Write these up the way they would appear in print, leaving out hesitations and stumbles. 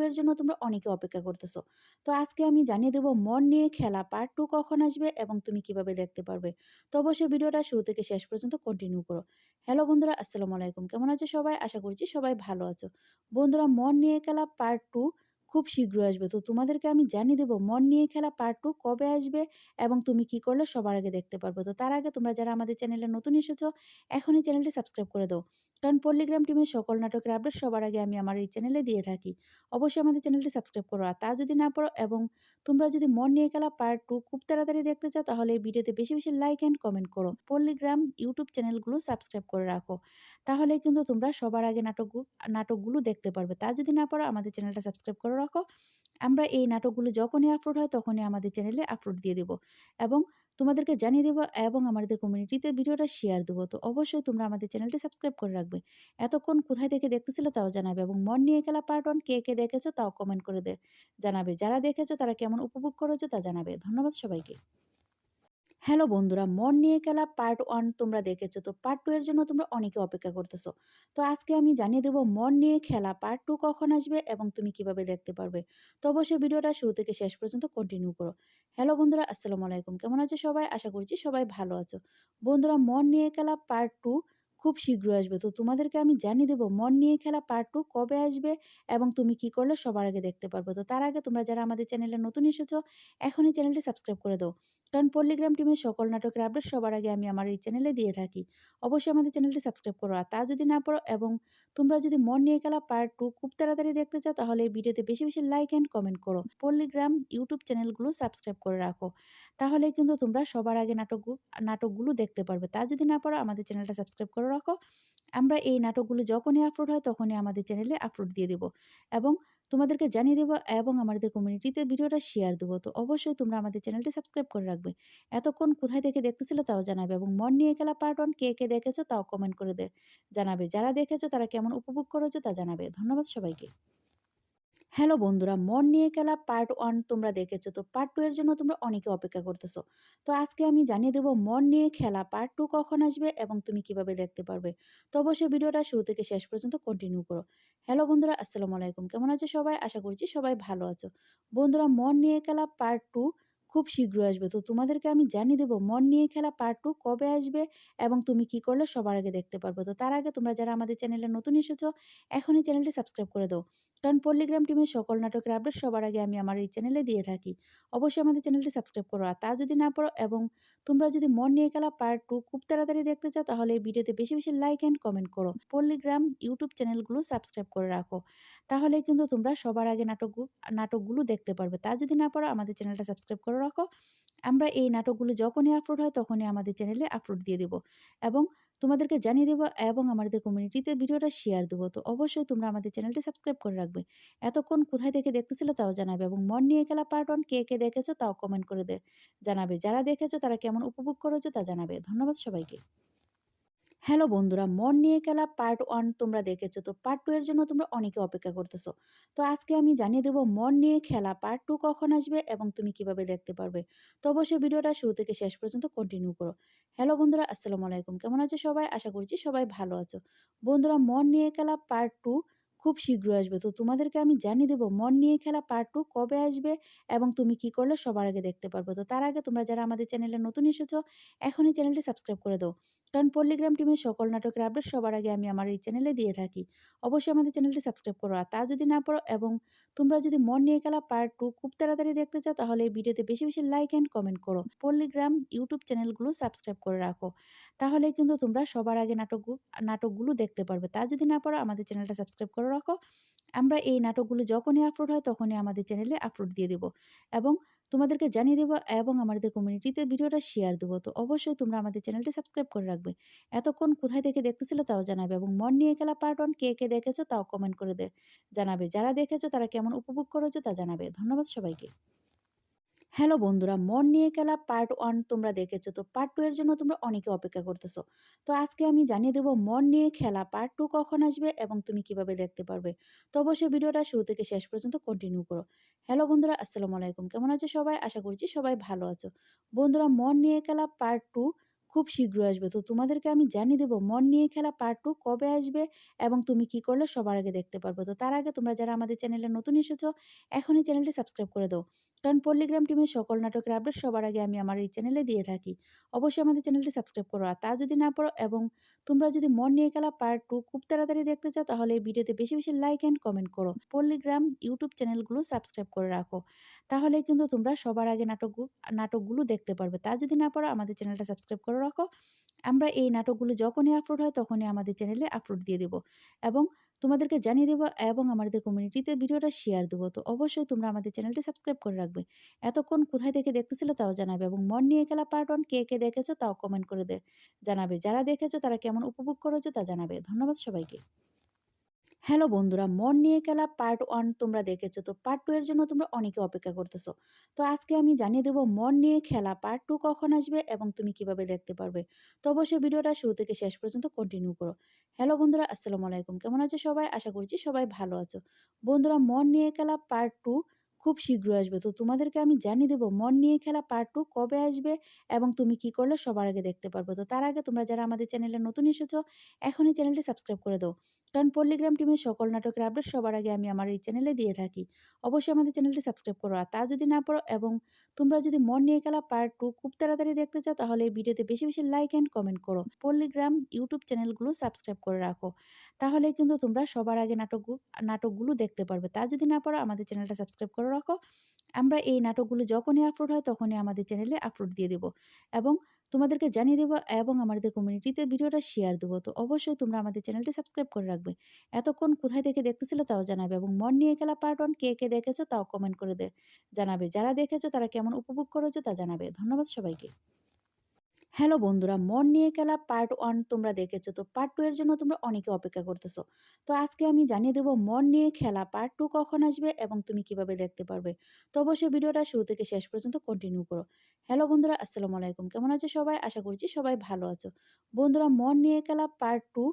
এর জন্য তোমরা অনেকে অপেক্ষা করতেছো। তো আজকে আমি জানিয়ে দেব মন নিয়ে খেলা পার্ট 2 কখন আসবে এবং তুমি কিভাবে দেখতে পারবে। তো অবশ্যই ভিডিওটা শুরু থেকে শেষ পর্যন্ত কন্টিনিউ করো। হ্যালো বন্ধুরা, আসসালামু আলাইকুম। কেমন আছো সবাই? আশা করছি সবাই ভালো আছো। বন্ধুরা, মন নিয়ে খেলা পার্ট 2 খুব শীঘ্রই আসবে। তো তোমাদেরকে আমি জানিয়ে দেব মন নিয়ে খেলা পার্ট 2 কবে আসবে এবং তুমি কি করলে সবার আগে দেখতে পারবে। তো তার আগে তোমরা যারা আমাদের চ্যানেলে নতুন এসেছো, এখনই চ্যানেলটি সাবস্ক্রাইব করে দাও। কারণ পল্লিগ্রাম টিমের সকল নাটকের আপডেট সবার আগে আমি আমার এই চ্যানেলে দিয়ে থাকি। অবশ্যই আমাদের চ্যানেলটি সাবস্ক্রাইব করো। আর তা যদি না পারো এবং তোমরা যদি মন নিয়ে খেলা পার্ট 2 খুব তাড়াতাড়ি দেখতে চাও, তাহলে এই ভিডিওতে বেশি, বেশি লাইক অ্যান্ড কমেন্ট করো। পল্লিগ্রাম ইউটিউব চ্যানেলগুলো সাবস্ক্রাইব করে রাখো। তাহলে কিন্তু তোমরা সবার আগে নাটকগুলো দেখতে পারবে। তা যদি না পারো আমাদের চ্যানেলটা সাবস্ক্রাইব করে রাখো। আমরা এই নাটকগুলো যখনই আপলোড হয় তখনই আমাদের চ্যানেলে আপলোড দিয়ে দেব এবং তোমাদেরকে জানিয়ে দেব এবং আমাদের কমিউনিটিতে ভিডিওটা শেয়ার দেবো। তো অবশ্যই তোমরা আমাদের চ্যানেলটি সাবস্ক্রাইব করে রাখবে। এতক্ষণ কোথায় থেকে দেখতেছিলে তাও জানাবে এবং মন নিয়ে খেলা পার্ট 1 কে, কে দেখেছো তাও কমেন্ট করে জানাবে। যারা দেখেছো তারা কেমন উপভোগ করেছো তা জানাবে। ধন্যবাদ সবাইকে। হ্যালো বন্ধুরা, মন নিয়ে খেলা পার্ট 1 তোমরা দেখেছো। তো পার্ট 2 এর জন্য তোমরা অনেকে অপেক্ষা করতেছো। তো আজকে আমি জানিয়ে দেব মন নিয়ে খেলা পার্ট 2 কখন আসবে এবং তুমি কিভাবে দেখতে পারবে। তো অবশ্যই ভিডিওটা শুরু থেকে শেষ পর্যন্ত কন্টিনিউ করো। হ্যালো বন্ধুরা, আসসালামু আলাইকুম। কেমন আছো সবাই? আশা করছি সবাই ভালো আছো। বন্ধুরা, মন নিয়ে খেলা পার্ট 2 খুব শীঘ্রই আসবে। তো তোমাদেরকে আমি জানিয়ে দেব মন নিয়ে খেলা পার্ট 2 কবে আসবে এবং তুমি কি করলে সবার আগে দেখতে পারবে। তো তার আগে তোমরা যারা আমাদের চ্যানেলে নতুন এসেছো, এখনই চ্যানেলটি সাবস্ক্রাইব করে দাও। কারণ পল্লিগ্রাম টিমের সকল নাটকের আপডেট সবার আগে আমি আমার এই চ্যানেলে দিয়ে থাকি। অবশ্যই আমাদের চ্যানেলটি সাবস্ক্রাইব করো। আর তা যদি না পারো এবং তোমরা যদি মন নিয়ে খেলা পার্ট 2 খুব তাড়াতাড়ি দেখতে চাও, তাহলে এই ভিডিওতে বেশি, বেশি লাইক অ্যান্ড কমেন্ট করো। পল্লিগ্রাম ইউটিউব চ্যানেলগুলো সাবস্ক্রাইব করে রাখো। তাহলে কিন্তু তোমরা সবার আগে নাটকগুলো দেখতে পারবে। তা যদি না পারো আমাদের চ্যানেলটা সাবস্ক্রাইব করে রাখো। আমরা এই নাটকগুলো যখনই আপলোড হয় তখনই আমাদের চ্যানেলে আপলোড দিয়ে দেব এবং তোমাদেরকে জানিয়ে দেব এবং আমাদের কমিউনিটিতে ভিডিওটা শেয়ার দেবো। তো অবশ্যই তোমরা আমাদের চ্যানেলটি সাবস্ক্রাইব করে রাখবে। এতক্ষণ কোথায় থেকে দেখতেছিলে তাও জানাবে এবং মন নিয়ে খেলা পার্ট 1 কে, কে দেখেছো তাও কমেন্ট করে জানাবে। যারা দেখেছো তারা কেমন উপভোগ করেছো তা জানাবে। ধন্যবাদ সবাইকে। হ্যালো বন্ধুরা, মন নিয়ে খেলা পার্ট 1 তোমরা দেখেছো। তো পার্ট 2 এর জন্য তোমরা অনেকে অপেক্ষা করতেছো। তো আজকে আমি জানিয়ে দেব মন নিয়ে খেলা পার্ট 2 কখন আসবে এবং তুমি কিভাবে দেখতে পারবে। তো অবশ্যই ভিডিওটা শুরু থেকে শেষ পর্যন্ত কন্টিনিউ করো। হ্যালো বন্ধুরা, আসসালামু আলাইকুম। কেমন আছো সবাই? আশা করছি সবাই ভালো আছো। বন্ধুরা, মন নিয়ে খেলা পার্ট 2 খুব শীঘ্রই আসবে। তো তোমাদেরকে আমি জানিয়ে দেব মন নিয়ে খেলা পার্ট 2 কবে আসবে এবং তুমি কি করলে সবার আগে দেখতে পারবে। তো তার আগে তোমরা যারা আমাদের চ্যানেলে নতুন এসেছো, এখনই চ্যানেলটি সাবস্ক্রাইব করে দাও। কারণ পল্লিগ্রাম টিমের সকল নাটকের আপডেট সবার আগে আমি আমার এই চ্যানেলে দিয়ে থাকি। অবশ্যই আমাদের চ্যানেলটি সাবস্ক্রাইব করো। আর তা যদি না পারো এবং তোমরা যদি মন নিয়ে খেলা পার্ট 2 খুব তাড়াতাড়ি দেখতে চাও, তাহলে এই ভিডিওতে বেশি, বেশি লাইক অ্যান্ড কমেন্ট করো। পল্লিগ্রাম ইউটিউব চ্যানেলগুলো সাবস্ক্রাইব করে রাখো। তাহলে কিন্তু তোমরা সবার আগে নাটকগুলো দেখতে পারবে। তা যদি না পারো আমাদের চ্যানেলটা সাবস্ক্রাইব করে রাখো। আমরা এই নাটকগুলো যখনই আপলোড হয় তখনই আমাদের চ্যানেলে আপলোড দিয়ে দেব এবং তোমাদেরকে জানিয়ে দেব এবং আমাদের কমিউনিটিতে ভিডিওটা শেয়ার দেবো। তো অবশ্যই তোমরা আমাদের চ্যানেলটি সাবস্ক্রাইব করে রাখবে। এতক্ষণ কোথায় থেকে দেখতেছিলে তাও জানাবে এবং মন নিয়ে খেলা পার্ট 1 কে, কে দেখেছো তাও কমেন্ট করে জানাবে। যারা দেখেছো তারা কেমন উপভোগ করেছো তা জানাবে। ধন্যবাদ সবাইকে। হ্যালো বন্ধুরা, মন নিয়ে খেলা পার্ট 1 তোমরা দেখেছো। তো পার্ট 2 এর জন্য তোমরা অনেকে অপেক্ষা করতেছো। তো আজকে আমি জানিয়ে দেব মন নিয়ে খেলা পার্ট 2 কখন আসবে এবং তুমি কিভাবে দেখতে পারবে। তো অবশ্যই ভিডিওটা শুরু থেকে শেষ পর্যন্ত কন্টিনিউ করো। হ্যালো বন্ধুরা, আসসালামু আলাইকুম। কেমন আছো সবাই? আশা করছি সবাই ভালো আছো। বন্ধুরা, মন নিয়ে খেলা পার্ট 2 খুব শীঘ্রই আসবে। তো তোমাদেরকে আমি জানিয়ে দেব মন নিয়ে খেলা পার্ট 2 কবে আসবে এবং তুমি কি করলে সবার আগে দেখতে পারবে। তো তার আগে তোমরা যারা আমাদের চ্যানেলে নতুন এসেছো, এখনই চ্যানেলটি সাবস্ক্রাইব করে দাও। কারণ পল্লিগ্রাম টিমের সকল নাটকের আপডেট সবার আগে আমি আমার এই চ্যানেলে দিয়ে থাকি। অবশ্যই আমাদের চ্যানেলটি সাবস্ক্রাইব করো। আর তা যদি না পারো এবং তোমরা যদি মন নিয়ে খেলা পার্ট 2 খুব তাড়াতাড়ি দেখতে চাও, তাহলে এই ভিডিওতে বেশি, বেশি লাইক অ্যান্ড কমেন্ট করো। পল্লিগ্রাম ইউটিউব চ্যানেলগুলো সাবস্ক্রাইব করে রাখো। তাহলে কিন্তু তোমরা সবার আগে নাটকগুলো দেখতে পারবে। তা যদি না পারো আমাদের চ্যানেলটা সাবস্ক্রাইব করে রাখো। আমরা এই নাটকগুলো যখনই আপলোড হয় তখনই আমাদের চ্যানেলে আপলোড দিয়ে দেব এবং তোমাদেরকে জানিয়ে দেব এবং আমাদের কমিউনিটিতে ভিডিওটা শেয়ার দেবো। তো অবশ্যই তোমরা আমাদের চ্যানেলটি সাবস্ক্রাইব করে রাখবে। এতক্ষণ কোথায় থেকে দেখতেছিলে তাও জানাবে এবং মন নিয়ে খেলা পার্ট 1 কে, কে দেখেছো তাও কমেন্ট করে জানাবে। যারা দেখেছো তারা কেমন উপভোগ করেছো তা জানাবে। ধন্যবাদ সবাইকে। হ্যালো বন্ধুরা, মন নিয়ে খেলা পার্ট 1 তোমরা দেখেছো। তো পার্ট 2 এর জন্য তোমরা অনেকে অপেক্ষা করতেছো। তো আজকে আমি জানিয়ে দেব মন নিয়ে খেলা পার্ট 2 কখন আসবে এবং তুমি কিভাবে দেখতে পারবে। তো অবশ্যই ভিডিওটা শুরু থেকে শেষ পর্যন্ত কন্টিনিউ করো। হ্যালো বন্ধুরা, আসসালামু আলাইকুম। কেমন আছো সবাই? আশা করছি সবাই ভালো আছো। বন্ধুরা, মন নিয়ে খেলা পার্ট 2 খুব শীঘ্রই আসবে। তো তোমাদেরকে আমি জানিয়ে দেব মন নিয়ে খেলা পার্ট 2 কবে আসবে এবং তুমি কি করলে সবার আগে দেখতে পারবে। তো তার আগে তোমরা যারা আমাদের চ্যানেলে নতুন এসেছো, এখনই চ্যানেলটি সাবস্ক্রাইব করে দাও। কারণ পল্লিগ্রাম টিমের সকল নাটকের আপডেট সবার আগে আমি আমার এই চ্যানেলে দিয়ে থাকি। অবশ্যই আমাদের চ্যানেলটি সাবস্ক্রাইব করো। আর তা যদি না পারো এবং তোমরা যদি মন নিয়ে খেলা পার্ট 2 খুব তাড়াতাড়ি দেখতে চাও, তাহলে এই ভিডিওতে বেশি, বেশি লাইক অ্যান্ড কমেন্ট করো। পল্লিগ্রাম ইউটিউব চ্যানেলগুলো সাবস্ক্রাইব করে রাখো। তাহলে কিন্তু তোমরা সবার আগে নাটকগুলো দেখতে পারবে। তা যদি না পারো আমাদের চ্যানেলটা সাবস্ক্রাইব করে রাখো। আমরা এই নাটকগুলো যখনই আপলোড হয় তখনই আমাদের চ্যানেলে আপলোড দিয়ে দেব এবং তোমাদেরকে জানিয়ে দেব এবং আমাদের কমিউনিটিতে ভিডিওটা শেয়ার দেবো। তো অবশ্যই তোমরা আমাদের চ্যানেলটি সাবস্ক্রাইব করে রাখবে। এতক্ষণ কোথায় থেকে দেখতেছিলে তাও জানাবে এবং মন নিয়ে খেলা পার্ট 1 কে দেখেছো তাও কমেন্ট করে জানাবে। যারা দেখেছো তারা কেমন উপভোগ করেছো তা জানাবে। ধন্যবাদ সবাইকে। হ্যালো বন্ধুরা, মন নিয়ে খেলা পার্ট 1 তোমরা দেখেছো। তো পার্ট 2 এর জন্য তোমরা অনেকে অপেক্ষা করতেছো। তো আজকে আমি জানিয়ে দেব মন নিয়ে খেলা পার্ট 2 কখন আসবে এবং তুমি কিভাবে দেখতে পারবে। তো অবশ্যই ভিডিওটা শুরু থেকে শেষ পর্যন্ত কন্টিনিউ করো। হ্যালো বন্ধুরা, আসসালামু আলাইকুম। কেমন আছো সবাই? আশা করছি সবাই ভালো আছো। বন্ধুরা, মন নিয়ে খেলা পার্ট 2 খুব শীঘ্রই আসবে। তো তোমাদেরকে আমি জানিয়ে দেব মন নিয়ে খেলা পার্ট 2 কবে আসবে এবং তুমি কি করলে সবার আগে দেখতে পারবে। তো তার আগে তোমরা যারা আমাদের চ্যানেলে নতুন এসেছো, এখনই চ্যানেলটি সাবস্ক্রাইব করে দাও। কারণ পল্লিগ্রাম টিমের সকল নাটকের আপডেট সবার আগে আমি আমার এই চ্যানেলে দিয়ে থাকি। অবশ্যই আমাদের চ্যানেলটি সাবস্ক্রাইব করো। আর তা যদি না পারো এবং তোমরা যদি মন নিয়ে খেলা পার্ট 2 খুব তাড়াতাড়ি দেখতে চাও, তাহলে এই ভিডিওতে বেশি, বেশি লাইক অ্যান্ড কমেন্ট করো। পল্লিগ্রাম ইউটিউব চ্যানেলগুলো সাবস্ক্রাইব করে রাখো। তাহলে কিন্তু তোমরা সবার আগে নাটকগুলো দেখতে পারবে। তা যদি না পারো আমাদের চ্যানেলটা সাবস্ক্রাইব করে রাখো। আমরা এই নাটকগুলো যখনই আপলোড হয় তখনই আমাদের চ্যানেলে আপলোড দিয়ে দেব এবং তোমাদেরকে জানিয়ে দেব এবং আমাদের কমিউনিটিতে ভিডিওটা শেয়ার দেবো। তো অবশ্যই তোমরা আমাদের চ্যানেলটি সাবস্ক্রাইব করে রাখবে। এতক্ষণ কোথায় থেকে দেখতেছিলে তাও জানাবে এবং মন নিয়ে খেলা পার্ট 1 কে দেখেছো তাও কমেন্ট করে জানাবে। যারা দেখেছো তারা কেমন উপভোগ করেছো তা জানাবে। ধন্যবাদ সবাইকে। হ্যালো বন্ধুরা, মন নিয়ে খেলা পার্ট 1 তোমরা দেখেছো। তো পার্ট 2 এর জন্য তোমরা অনেকে অপেক্ষা করতেছো। তো আজকে আমি জানিয়ে দেব মন নিয়ে খেলা পার্ট 2 কখন আসবে এবং তুমি কিভাবে দেখতে পারবে। তো অবশ্যই ভিডিওটা শুরু থেকে শেষ পর্যন্ত কন্টিনিউ করো। হ্যালো বন্ধুরা, আসসালামু আলাইকুম। কেমন আছো সবাই? আশা করছি সবাই ভালো আছো। বন্ধুরা, মন নিয়ে খেলা পার্ট 2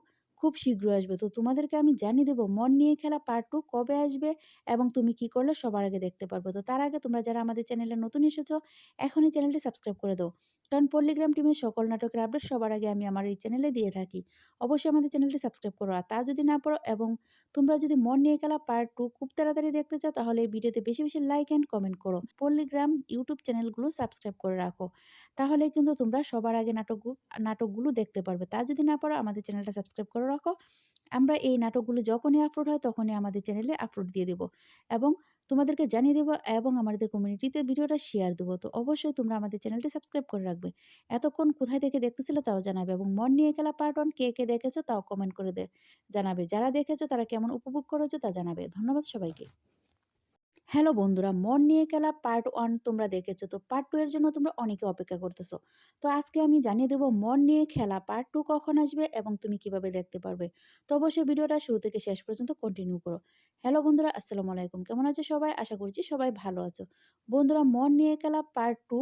খুব শীঘ্রই আসবে। তো তোমাদেরকে আমি জানিয়ে দেব মন নিয়ে খেলা পার্ট 2 কবে আসবে এবং তুমি কি করলে সবার আগে দেখতে পারবে। তো তার আগে তোমরা যারা আমাদের চ্যানেলে নতুন এসেছো, এখনই চ্যানেলটি সাবস্ক্রাইব করে দাও। কারণ পল্লিগ্রাম টিমের সকল নাটকের আপডেট সবার আগে আমি আমার এই চ্যানেলে দিয়ে থাকি। অবশ্যই আমাদের চ্যানেলটি সাবস্ক্রাইব করো। আর তা যদি না পারো এবং তোমরা যদি মন নিয়ে খেলা পার্ট 2 খুব তাড়াতাড়ি দেখতে চাও, তাহলে এই ভিডিওতে বেশি, বেশি লাইক অ্যান্ড কমেন্ট করো। পল্লিগ্রাম ইউটিউব চ্যানেলগুলো সাবস্ক্রাইব করে রাখো। তাহলে কিন্তু তোমরা সবার আগে নাটকগুলো দেখতে পারবে। তা যদি না পারো আমাদের চ্যানেলটা সাবস্ক্রাইব করে রাখো। আমরা এই নাটকগুলো যখনই আপলোড হয় তখনই আমাদের চ্যানেলে আপলোড দিয়ে দেব এবং তোমাদেরকে জানিয়ে দেব এবং আমাদের কমিউনিটিতে ভিডিওটা শেয়ার দেবো। তো অবশ্যই তোমরা আমাদের চ্যানেলটি সাবস্ক্রাইব করে রাখবে। এতক্ষণ কোথায় থেকে দেখতেছিলে তাও জানাবে এবং মন নিয়ে খেলা পার্ট 1 কে দেখেছো তাও কমেন্ট করে জানাবে। যারা দেখেছো তারা কেমন উপভোগ করেছো তা জানাবে। ধন্যবাদ সবাইকে। হ্যালো বন্ধুরা, মন নিয়ে খেলা পার্ট 1 তোমরা দেখেছো। তো পার্ট 2 এর জন্য তোমরা অনেকে অপেক্ষা করতেছো। তো আজকে আমি জানিয়ে দেব মন নিয়ে খেলা পার্ট 2 কখন আসবে এবং তুমি কিভাবে দেখতে পারবে। তো অবশ্যই ভিডিওটা শুরু থেকে শেষ পর্যন্ত কন্টিনিউ করো। হ্যালো বন্ধুরা, আসসালামু আলাইকুম। কেমন আছো সবাই? আশা করছি সবাই ভালো আছো। বন্ধুরা, মন নিয়ে খেলা পার্ট 2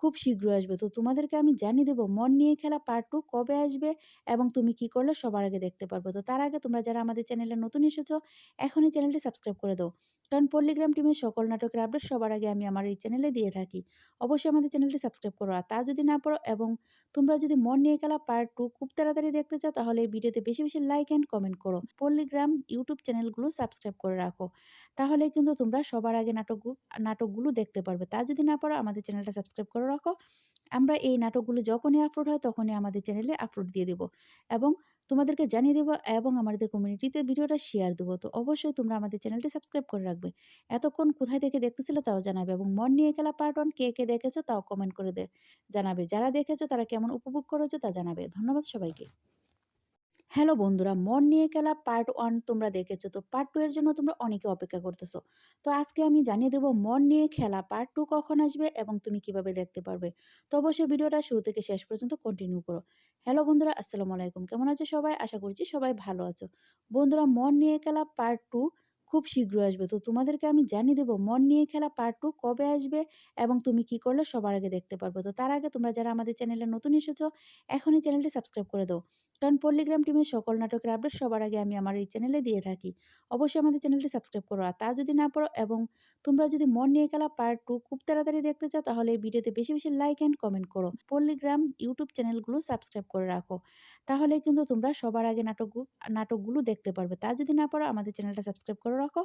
খুব শীঘ্রই আসবে। তো তোমাদেরকে আমি জানিয়ে দেব মন নিয়ে খেলা পার্ট 2 কবে আসবে এবং তুমি কি করলে সবার আগে দেখতে পারবে। তো তার আগে তোমরা যারা আমাদের চ্যানেলে নতুন এসেছো, এখনই চ্যানেলটি সাবস্ক্রাইব করে দাও। কারণ পল্লিগ্রাম টিমের সকল নাটকের আপডেট সবার আগে আমি আমার এই চ্যানেলে দিয়ে থাকি। অবশ্যই আমাদের চ্যানেলটি সাবস্ক্রাইব করো। আর তা যদি না পারো এবং তোমরা যদি মন নিয়ে খেলা পার্ট 2 খুব তাড়াতাড়ি দেখতে চাও, তাহলে এই ভিডিওতে বেশি, বেশি লাইক অ্যান্ড কমেন্ট করো। পল্লিগ্রাম ইউটিউব চ্যানেলগুলো সাবস্ক্রাইব করে রাখো। তাহলে কিন্তু তোমরা সবার আগে নাটকগুলো দেখতে পারবে। তা যদি না পারো আমাদের চ্যানেলটা সাবস্ক্রাইব করে রাখো। আমরা এই নাটকগুলো যখনই আপলোড হয় তখনই আমাদের চ্যানেলে আপলোড দিয়ে দেব এবং তোমাদেরকে জানিয়ে দেব এবং আমাদের কমিউনিটিতে ভিডিওটা শেয়ার দেবো। তো অবশ্যই তোমরা আমাদের চ্যানেলটি সাবস্ক্রাইব করে রাখবে। এতক্ষণ কোথায় থেকে দেখতেছিলে তাও জানাবে এবং মন নিয়ে খেলা পার্ট 1 কে দেখেছো তাও কমেন্ট করে জানাবে। যারা দেখেছো তারা কেমন উপভোগ করেছো তা জানাবে। ধন্যবাদ সবাইকে। হ্যালো বন্ধুরা, মন নিয়ে খেলা পার্ট 1 তোমরা দেখেছো। তো পার্ট 2 এর জন্য তোমরা অনেকে অপেক্ষা করতেছো। তো আজকে আমি জানিয়ে দেব মন নিয়ে খেলা পার্ট 2 কখন আসবে এবং তুমি কিভাবে দেখতে পারবে। তো অবশ্যই ভিডিওটা শুরু থেকে শেষ পর্যন্ত কন্টিনিউ করো। হ্যালো বন্ধুরা, আসসালামু আলাইকুম। কেমন আছো সবাই? আশা করছি সবাই ভালো আছো। বন্ধুরা, মন নিয়ে খেলা পার্ট 2 খুব শীঘ্রই আসবে। তো তোমাদেরকে আমি জানিয়ে দেব মন নিয়ে খেলা পার্ট 2 কবে আসবে এবং তুমি কি করলে সবার আগে দেখতে পারবে। তো তার আগে তোমরা যারা আমাদের চ্যানেলে নতুন এসেছো, এখনই চ্যানেলটি সাবস্ক্রাইব করে দাও। কারণ পল্লিগ্রাম টিমের সকল নাটকের আপডেট সবার আগে আমি আমার এই চ্যানেলে দিয়ে থাকি। অবশ্যই আমাদের চ্যানেলটি সাবস্ক্রাইব করো। আর তা যদি না পারো এবং তোমরা যদি মন নিয়ে খেলা পার্ট 2 খুব তাড়াতাড়ি দেখতে চাও, তাহলে এই ভিডিওতে বেশি, বেশি লাইক অ্যান্ড কমেন্ট করো। পল্লিগ্রাম ইউটিউব চ্যানেলগুলো সাবস্ক্রাইব করে রাখো। তাহলে কিন্তু তোমরা সবার আগে নাটকগুলো দেখতে পারবে। তা যদি না পারো আমাদের চ্যানেলটা সাবস্ক্রাইব করে রাখো।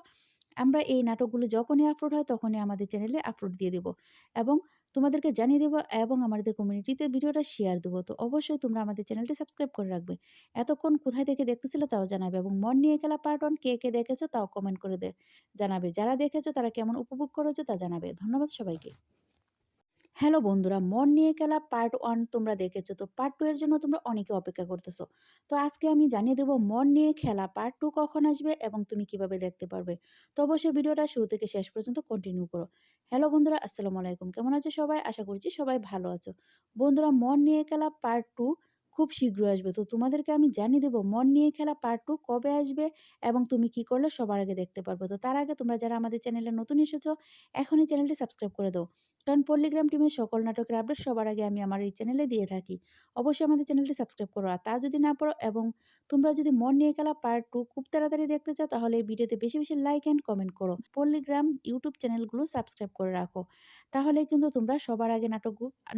আমরা এই নাটকগুলো যখনই আপলোড হয় তখনই আমাদের চ্যানেলে আপলোড দিয়ে দেব এবং তোমাদেরকে জানিয়ে দেব এবং আমাদের কমিউনিটিতে ভিডিওটা শেয়ার দেবো। তো অবশ্যই তোমরা আমাদের চ্যানেলটি সাবস্ক্রাইব করে রাখবে। এতক্ষণ কোথায় থেকে দেখতেছিলে তাও জানাবে এবং মন নিয়ে খেলা পার্ট 1 কে, কে দেখেছো তাও কমেন্ট করে জানাবে। যারা দেখেছো তারা কেমন উপভোগ করেছো তা জানাবে। ধন্যবাদ সবাইকে। হ্যালো বন্ধুরা, মন নিয়ে খেলা পার্ট 1 তোমরা দেখেছো। তো পার্ট 2 এর জন্য তোমরা অনেকে অপেক্ষা করতেছো। তো আজকে আমি জানিয়ে দেব মন নিয়ে খেলা পার্ট 2 কখন আসবে এবং তুমি কিভাবে দেখতে পারবে। তো অবশ্যই ভিডিওটা শুরু থেকে শেষ পর্যন্ত কন্টিনিউ করো। হ্যালো বন্ধুরা, আসসালামু আলাইকুম। কেমন আছো সবাই? আশা করছি সবাই ভালো আছো। বন্ধুরা, মন নিয়ে খেলা পার্ট 2 খুব শীঘ্রই আসবে। তো তোমাদেরকে আমি জানিয়ে দেব মন নিয়ে খেলা পার্ট 2 কবে আসবে এবং তুমি কি করলে সবার আগে দেখতে পারবে। তো তার আগে তোমরা যারা আমাদের চ্যানেলে নতুন এসেছো, এখনই চ্যানেলটি সাবস্ক্রাইব করে দাও। কারণ পল্লিগ্রাম টিমের সকল নাটকের আপডেট সবার আগে আমি আমার এই চ্যানেলে দিয়ে থাকি। অবশ্যই আমাদের চ্যানেলটি সাবস্ক্রাইব করো। আর তা যদি না পারো এবং তোমরা যদি মন নিয়ে খেলা পার্ট 2 খুব তাড়াতাড়ি দেখতে চাও, তাহলে এই ভিডিওতে বেশি, বেশি লাইক অ্যান্ড কমেন্ট করো। পল্লিগ্রাম ইউটিউব চ্যানেলগুলো সাবস্ক্রাইব করে রাখো। তাহলে কিন্তু তোমরা সবার আগে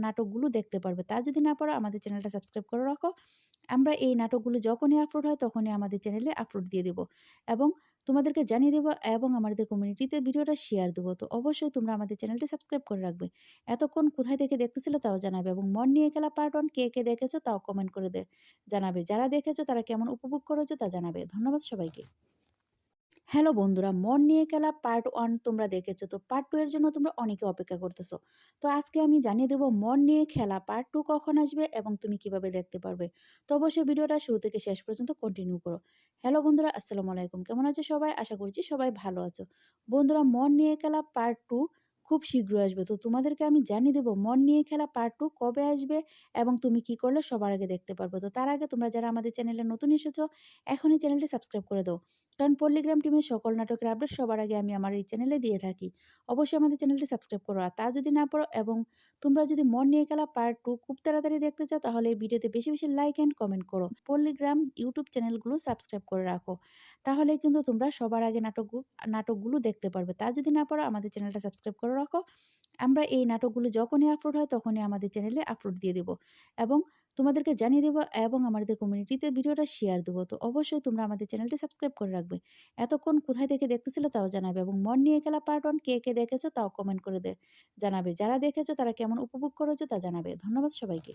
নাটকগুলো দেখতে পারবে। তা যদি না পারো আমাদের চ্যানেলটা সাবস্ক্রাইব করে রাখো। আমরা এই নাটকগুলো যখনই আপলোড হয় তখনই আমাদের চ্যানেলে আপলোড দিয়ে দেব এবং তোমাদেরকে জানিয়ে দেব এবং আমাদের কমিউনিটিতে ভিডিওটা শেয়ার দেবো। তো অবশ্যই তোমরা আমাদের চ্যানেলটি সাবস্ক্রাইব করে রাখবে। এতক্ষণ কোথায় থেকে দেখতেছিলে তাও জানাবে এবং মন নিয়ে খেলা পার্ট 1 কে, কে দেখেছো তাও কমেন্ট করে জানাবে। যারা দেখেছো তারা কেমন উপভোগ করেছো তা জানাবে। ধন্যবাদ সবাইকে। হ্যালো বন্ধুরা, মন নিয়ে খেলা পার্ট 1 তোমরা দেখেছো। তো পার্ট 2 এর জন্য তোমরা অনেকে অপেক্ষা করতেছো। তো আজকে আমি জানিয়ে দেব মন নিয়ে খেলা পার্ট 2 কখন আসবে এবং তুমি কিভাবে দেখতে পারবে। তো অবশ্যই ভিডিওটা শুরু থেকে শেষ পর্যন্ত কন্টিনিউ করো। হ্যালো বন্ধুরা, আসসালামু আলাইকুম। কেমন আছো সবাই? আশা করছি সবাই ভালো আছো। বন্ধুরা, মন নিয়ে খেলা পার্ট 2 খুব শীঘ্রই আসবে। তো তোমাদেরকে আমি জানিয়ে দেব মন নিয়ে খেলা পার্ট 2 কবে আসবে এবং তুমি কি করলে সবার আগে দেখতে পারবে। তো তার আগে তোমরা যারা আমাদের চ্যানেলে নতুন এসেছো, এখনই চ্যানেলটি সাবস্ক্রাইব করে দাও। কারণ পল্লিগ্রাম টিমের সকল নাটকের আপডেট সবার আগে আমি আমার এই চ্যানেলে দিয়ে থাকি। অবশ্যই আমাদের চ্যানেলটি সাবস্ক্রাইব করো। আর তা যদি না পারো এবং তোমরা যদি মন নিয়ে খেলা পার্ট 2 খুব তাড়াতাড়ি দেখতে চাও, তাহলে এই ভিডিওতে বেশি, বেশি লাইক অ্যান্ড কমেন্ট করো। পল্লিগ্রাম ইউটিউব চ্যানেলগুলো সাবস্ক্রাইব করে রাখো। তাহলে কিন্তু তোমরা সবার আগে নাটকগুলো দেখতে পারবে। তা যদি না পারো আমাদের চ্যানেলটা সাবস্ক্রাইব করে রাখো। আমরা এই নাটকগুলো যখনই আপলোড হয় তখনই আমাদের চ্যানেলে আপলোড দিয়ে দেব এবং তোমাদেরকে জানিয়ে দেব এবং আমাদের কমিউনিটিতে ভিডিওটা শেয়ার দেবো। তো অবশ্যই তোমরা আমাদের চ্যানেলটি সাবস্ক্রাইব করে রাখবে। এতক্ষণ কোথায় থেকে দেখতেছিলে তাও জানাবে এবং মন নিয়ে খেলা পার্ট 1 কে, কে দেখেছো তাও কমেন্ট করে জানাবে। যারা দেখেছো তারা কেমন উপভোগ করেছো তা জানাবে। ধন্যবাদ সবাইকে।